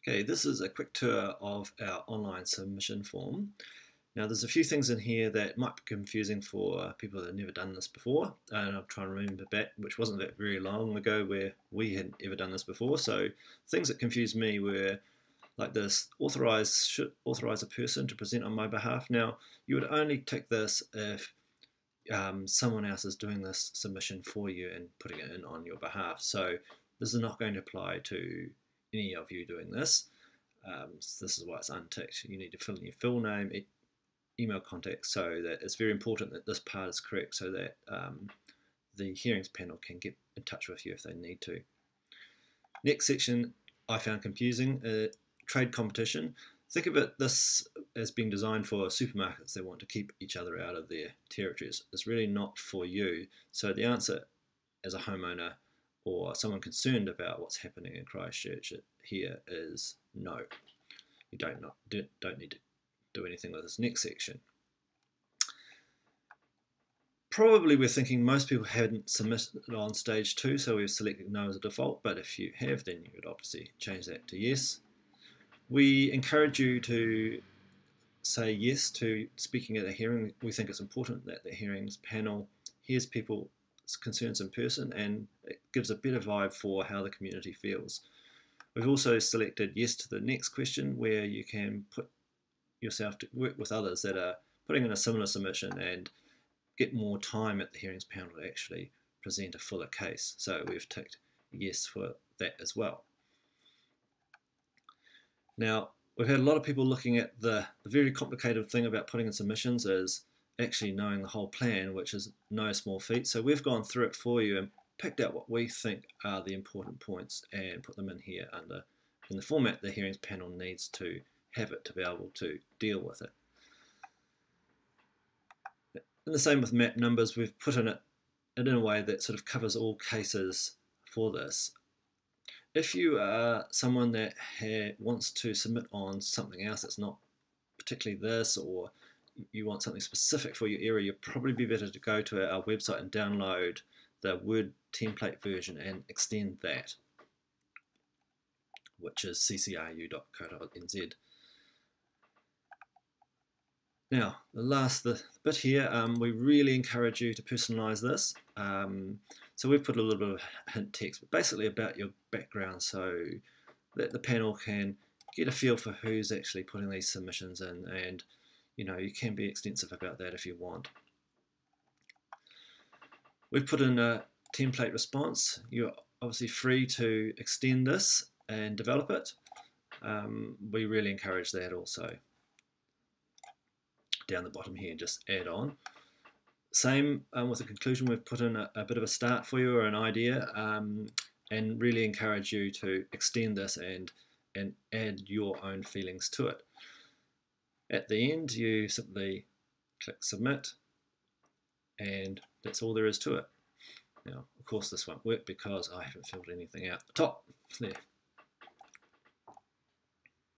Okay, this is a quick tour of our online submission form. Now there's a few things in here that might be confusing for people that have never done this before, and I'm trying to remember back, which wasn't that very long ago where we hadn't ever done this before. So things that confused me were like this: should authorize a person to present on my behalf. Now you would only tick this if someone else is doing this submission for you and putting it in on your behalf. So this is not going to apply to any of you doing this. So this is why it's unticked. You need to fill in your full name, email contact, so that it's very important that this part is correct, so that the hearings panel can get in touch with you if they need to. Next section I found confusing: trade competition. Think of this as being designed for supermarkets that want to keep each other out of their territories. It's really not for you. So the answer as a homeowner or someone concerned about what's happening in Christchurch here is no. You don't need to do anything with this next section. Probably we're thinking most people hadn't submitted on stage 2, so we've selected no as a default, but if you have, then you would obviously change that to yes. We encourage you to say yes to speaking at a hearing. We think it's important that the hearings panel hears people's concerns in person, and it gives a better vibe for how the community feels. We've also selected yes to the next question, where you can put yourself to work with others that are putting in a similar submission and get more time at the hearings panel to actually present a fuller case. So we've ticked yes for that as well. Now, we've had a lot of people looking at the very complicated thing about putting in submissions is actually knowing the whole plan, which is no small feat. So we've gone through it for you and picked out what we think are the important points and put them in here in the format the hearings panel needs to have it to be able to deal with it. And the same with map numbers. We've put in it in a way that sort of covers all cases for this. If you are someone that wants to submit on something else that's not particularly this, or you want something specific for your area, you'd probably be better to go to our website and download the Word template version and extend that, which is ccru.co.nz. Now, the last bit here, we really encourage you to personalise this. So we've put a little bit of hint text, but basically about your background, so that the panel can get a feel for who's actually putting these submissions in, and you can be extensive about that if you want. We've put in a template response. You're obviously free to extend this and develop it. We really encourage that also. Down the bottom here, just add on. Same with the conclusion. We've put in a bit of a start for you or an idea, and really encourage you to extend this and add your own feelings to it. At the end, you simply click submit, and that's all there is to it. Now, of course, this won't work because I haven't filled anything out the top there.